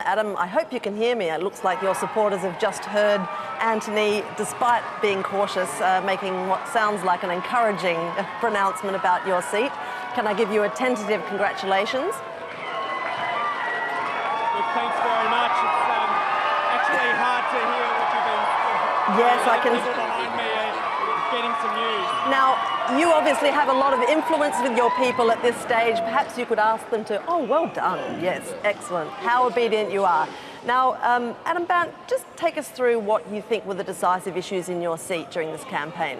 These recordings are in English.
Adam, I hope you can hear me. It looks like your supporters have just heard Anthony, despite being cautious, making what sounds like an encouraging pronouncement about your seat. Can I give you a tentative congratulations? Well, thanks very much. It's actually hard to hear what you've been... Yes, I can... People behind me are getting some news. Now, you obviously have a lot of influence with your people at this stage. Perhaps you could ask them to... Oh, well done. Yes, excellent. How obedient you are. Now, Adam Bandt, just take us through what you think were the decisive issues in your seat during this campaign.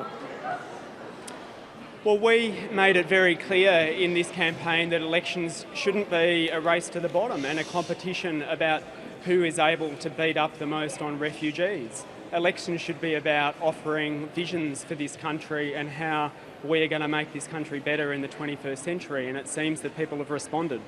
Well, we made it very clear in this campaign that elections shouldn't be a race to the bottom and a competition about who is able to beat up the most on refugees. Elections should be about offering visions for this country and how we are going to make this country better in the 21st century, and it seems that people have responded.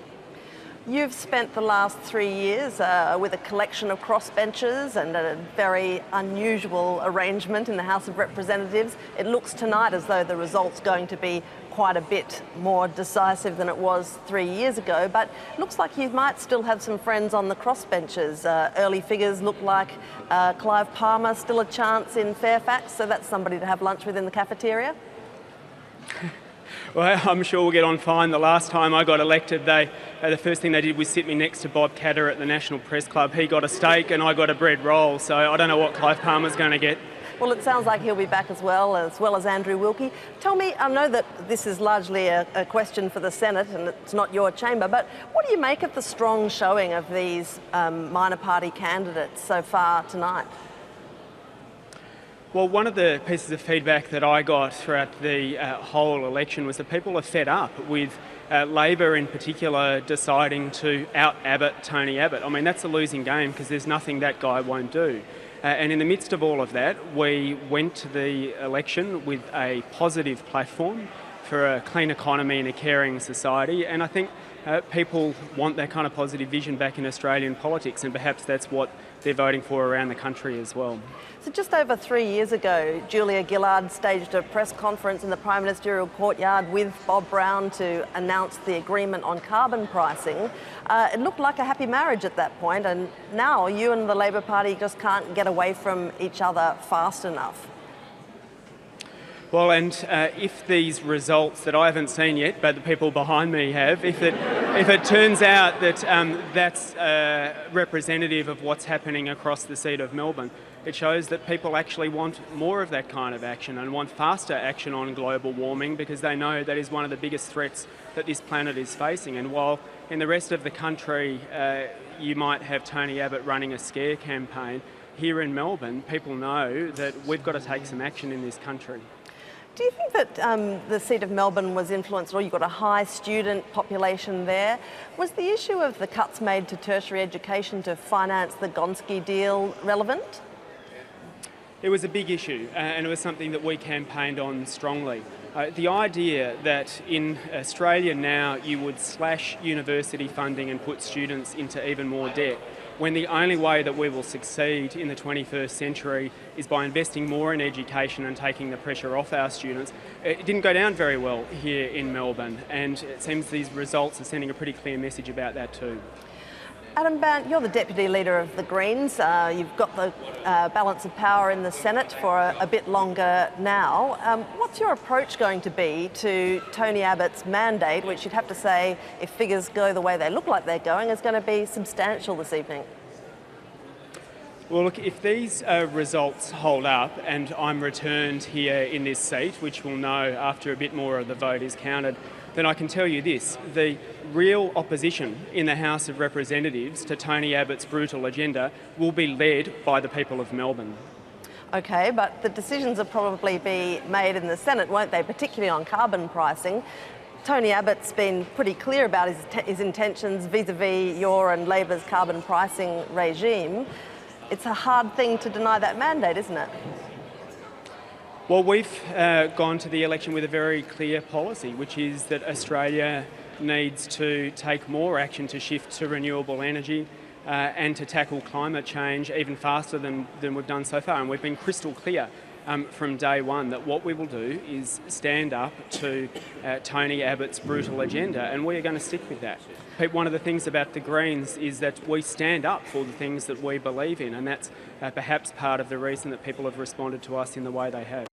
You've spent the last 3 years with a collection of crossbenchers and a very unusual arrangement in the House of Representatives. It looks tonight as though the result's going to be quite a bit more decisive than it was 3 years ago, but it looks like you might still have some friends on the crossbenchers. Early figures look like Clive Palmer still a chance in Fairfax, so that's somebody to have lunch with in the cafeteria. Well, I'm sure we'll get on fine. The last time I got elected, the first thing they did was sit me next to Bob Catter at the National Press Club. He got a steak and I got a bread roll, so I don't know what Clive Palmer's going to get. Well, it sounds like he'll be back as well as Andrew Wilkie. Tell me, I know that this is largely a question for the Senate and it's not your chamber, but what do you make of the strong showing of these minor party candidates so far tonight? Well, one of the pieces of feedback that I got throughout the whole election was that people are fed up with Labor in particular deciding to out-Abbott Tony Abbott. I mean, that's a losing game because there's nothing that guy won't do. And in the midst of all of that, we went to the election with a positive platform for a clean economy and a caring society, and I think people want that kind of positive vision back in Australian politics, and perhaps that's what they're voting for around the country as well. So just over 3 years ago, Julia Gillard staged a press conference in the Prime Ministerial courtyard with Bob Brown to announce the agreement on carbon pricing. It looked like a happy marriage at that point, and now you and the Labor Party just can't get away from each other fast enough. Well, and if these results that I haven't seen yet, but the people behind me have, if it turns out that that's representative of what's happening across the seat of Melbourne, it shows that people actually want more of that kind of action and want faster action on global warming because they know that is one of the biggest threats that this planet is facing. And while in the rest of the country you might have Tony Abbott running a scare campaign, here in Melbourne people know that we've got to take some action in this country. Do you think that the seat of Melbourne was influenced, or you've got a high student population there? Was the issue of the cuts made to tertiary education to finance the Gonski deal relevant? It was a big issue and it was something that we campaigned on strongly. The idea that in Australia now you would slash university funding and put students into even more debt, when the only way that we will succeed in the 21st century is by investing more in education and taking the pressure off our students. It didn't go down very well here in Melbourne, and it seems these results are sending a pretty clear message about that too. Adam Bandt, you're the Deputy Leader of the Greens. You've got the balance of power in the Senate for a bit longer now. What's your approach going to be to Tony Abbott's mandate, which you'd have to say, if figures go the way they look like they're going, is going to be substantial this evening? Well, look, if these results hold up and I'm returned here in this seat, which we'll know after a bit more of the vote is counted, then I can tell you this: the real opposition in the House of Representatives to Tony Abbott's brutal agenda will be led by the people of Melbourne. Okay, but the decisions will probably be made in the Senate, won't they, particularly on carbon pricing? Tony Abbott's been pretty clear about his intentions vis-a-vis your and Labor's carbon pricing regime. It's a hard thing to deny that mandate, isn't it? Well, we've gone to the election with a very clear policy, which is that Australia needs to take more action to shift to renewable energy and to tackle climate change even faster than we've done so far. And we've been crystal clear from day one that what we will do is stand up to Tony Abbott's brutal agenda, and we are going to stick with that. One of the things about the Greens is that we stand up for the things that we believe in, and that's perhaps part of the reason that people have responded to us in the way they have.